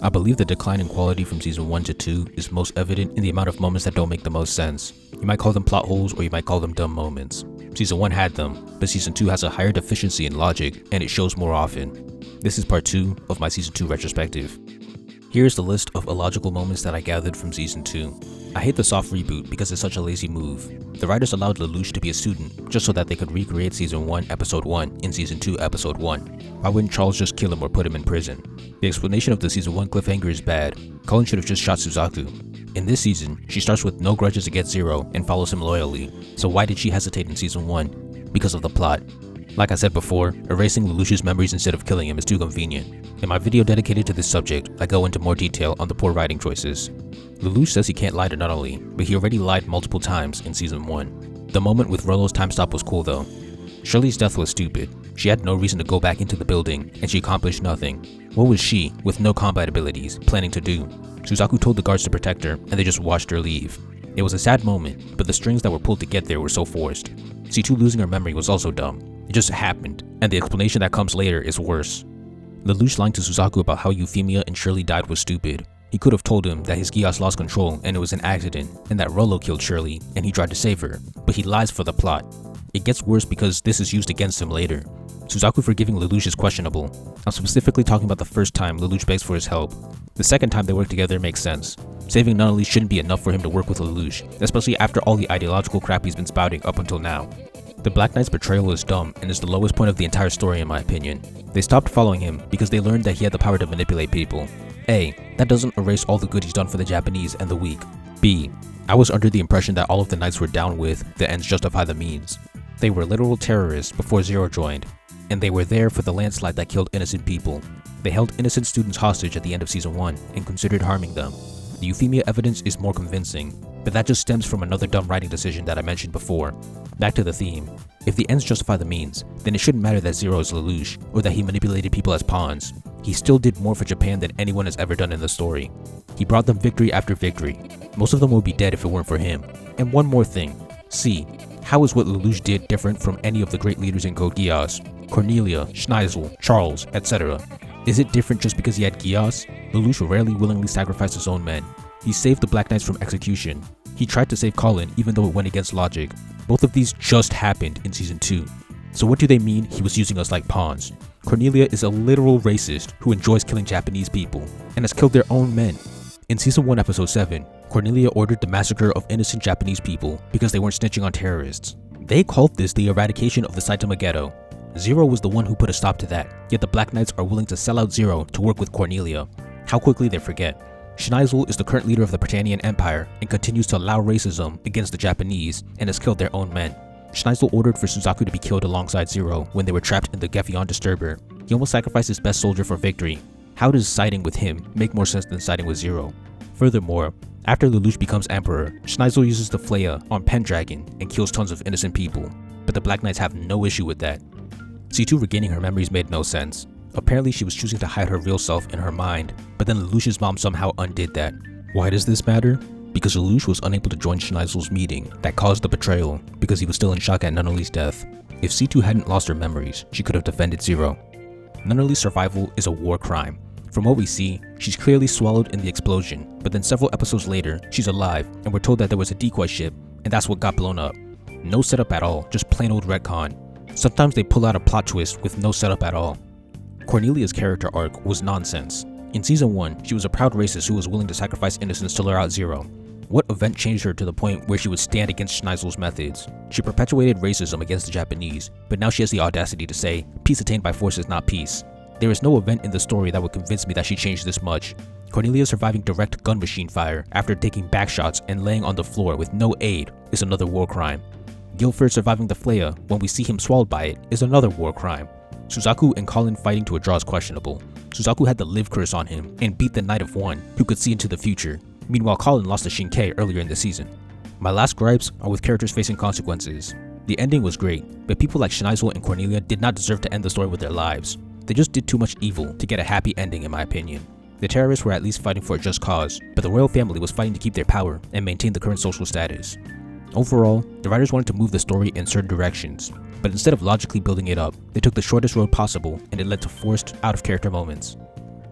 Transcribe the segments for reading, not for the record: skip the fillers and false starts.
I believe the decline in quality from season 1 to 2 is most evident in the amount of moments that don't make the most sense. You might call them plot holes or you might call them dumb moments. Season 1 had them, but season 2 has a higher deficiency in logic and it shows more often. This is part 2 of my season 2 retrospective. Here's the list of illogical moments that I gathered from season 2. I hate the soft reboot because it's such a lazy move. The writers allowed Lelouch to be a student just so that they could recreate season 1 episode 1 in season 2 episode 1. Why wouldn't Charles just kill him or put him in prison? The explanation of the season 1 cliffhanger is bad. Kallen should have just shot Suzaku. In this season, she starts with no grudges against Zero and follows him loyally. So why did she hesitate in season 1? Because of the plot. Like I said before, erasing Lelouch's memories instead of killing him is too convenient. In my video dedicated to this subject, I go into more detail on the poor writing choices. Lelouch says he can't lie to Nunnally, but he already lied multiple times in season 1. The moment with Rollo's time stop was cool though. Shirley's death was stupid. She had no reason to go back into the building, and she accomplished nothing. What was she, with no combat abilities, planning to do? Suzaku told the guards to protect her, and they just watched her leave. It was a sad moment, but the strings that were pulled to get there were so forced. C2 losing her memory was also dumb. It just happened, and the explanation that comes later is worse. Lelouch lying to Suzaku about how Euphimia and Shirley died was stupid. He could have told him that his Geass lost control and it was an accident, and that Rollo killed Shirley and he tried to save her, but he lies for the plot. It gets worse because this is used against him later. Suzaku forgiving Lelouch is questionable. I'm specifically talking about the first time Lelouch begs for his help. The second time they work together makes sense. Saving Nunnally shouldn't be enough for him to work with Lelouch, especially after all the ideological crap he's been spouting up until now. The Black Knight's betrayal is dumb and is the lowest point of the entire story in my opinion. They stopped following him because they learned that he had the power to manipulate people. A. That doesn't erase all the good he's done for the Japanese and the weak. B. I was under the impression that all of the knights were down with the ends justify the means. They were literal terrorists before Zero joined, and they were there for the landslide that killed innocent people. They held innocent students hostage at the end of season 1 and considered harming them. The Euphimia evidence is more convincing, but that just stems from another dumb writing decision that I mentioned before. Back to the theme. If the ends justify the means, then it shouldn't matter that Zero is Lelouch, or that he manipulated people as pawns. He still did more for Japan than anyone has ever done in the story. He brought them victory after victory. Most of them would be dead if it weren't for him. And one more thing. C. How is what Lelouch did different from any of the great leaders in Code Geass? Cornelia, Schneizel, Charles, etc. Is it different just because he had Geass? Lelouch rarely willingly sacrificed his own men. He saved the Black Knights from execution. He tried to save Kallen even though it went against logic. Both of these just happened in season 2. So what do they mean he was using us like pawns? Cornelia is a literal racist who enjoys killing Japanese people and has killed their own men. In season 1 episode 7, Cornelia ordered the massacre of innocent Japanese people because they weren't snitching on terrorists. They called this the eradication of the Saitama ghetto. Zero was the one who put a stop to that, yet the Black Knights are willing to sell out Zero to work with Cornelia. How quickly they forget. Schneizel is the current leader of the Britannian Empire and continues to allow racism against the Japanese and has killed their own men. Schneizel ordered for Suzaku to be killed alongside Zero when they were trapped in the Gefion Disturber. He almost sacrificed his best soldier for victory. How does siding with him make more sense than siding with Zero? Furthermore, after Lelouch becomes emperor, Schneizel uses the Flea on Pendragon and kills tons of innocent people, but the Black Knights have no issue with that. C2 regaining her memories made no sense. Apparently she was choosing to hide her real self in her mind, but then Lelouch's mom somehow undid that. Why does this matter? Because Lelouch was unable to join Schneizel's meeting that caused the betrayal because he was still in shock at Nunnally's death. If C2 hadn't lost her memories, she could have defended Zero. Nunnally's survival is a war crime. From what we see, she's clearly swallowed in the explosion, but then several episodes later, she's alive and we're told that there was a decoy ship and that's what got blown up. No setup at all, just plain old retcon. Sometimes they pull out a plot twist with no setup at all. Cornelia's character arc was nonsense. In season 1, she was a proud racist who was willing to sacrifice innocents to lure out Zero. What event changed her to the point where she would stand against Schneizel's methods? She perpetuated racism against the Japanese, but now she has the audacity to say, peace attained by force is not peace. There is no event in the story that would convince me that she changed this much. Cornelia surviving direct gun machine fire after taking backshots and laying on the floor with no aid is another war crime. Guilford surviving the Flea when we see him swallowed by it is another war crime. Suzaku and Kallen fighting to a draw is questionable. Suzaku had the live curse on him and beat the Knight of One, who could see into the future. Meanwhile, Kallen lost to Shinkei earlier in the season. My last gripes are with characters facing consequences. The ending was great, but people like Schneizel and Cornelia did not deserve to end the story with their lives. They just did too much evil to get a happy ending in my opinion. The terrorists were at least fighting for a just cause, but the royal family was fighting to keep their power and maintain the current social status. Overall, the writers wanted to move the story in certain directions, but instead of logically building it up, they took the shortest road possible and it led to forced, out-of-character moments.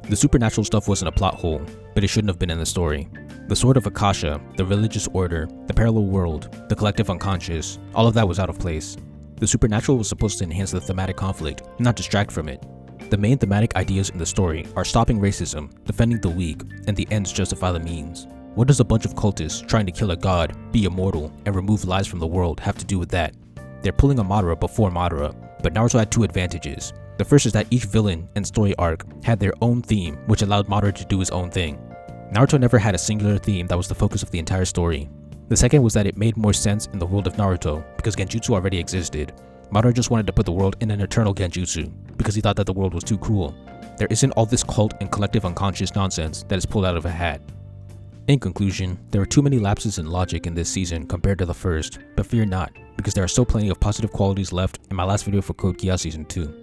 The supernatural stuff wasn't a plot hole, but it shouldn't have been in the story. The Sword of Akasha, the religious order, the parallel world, the collective unconscious, all of that was out of place. The supernatural was supposed to enhance the thematic conflict, not distract from it. The main thematic ideas in the story are stopping racism, defending the weak, and the ends justify the means. What does a bunch of cultists trying to kill a god, be immortal, and remove lies from the world have to do with that? They're pulling a Madara before Madara, but Naruto had two advantages. The first is that each villain and story arc had their own theme, which allowed Madara to do his own thing. Naruto never had a singular theme that was the focus of the entire story. The second was that it made more sense in the world of Naruto, because Genjutsu already existed. Madara just wanted to put the world in an eternal Genjutsu, because he thought that the world was too cruel. There isn't all this cult and collective unconscious nonsense that is pulled out of a hat. In conclusion, there are too many lapses in logic in this season compared to the first, but fear not, because there are still plenty of positive qualities left in my last video for Code Geass Season 2.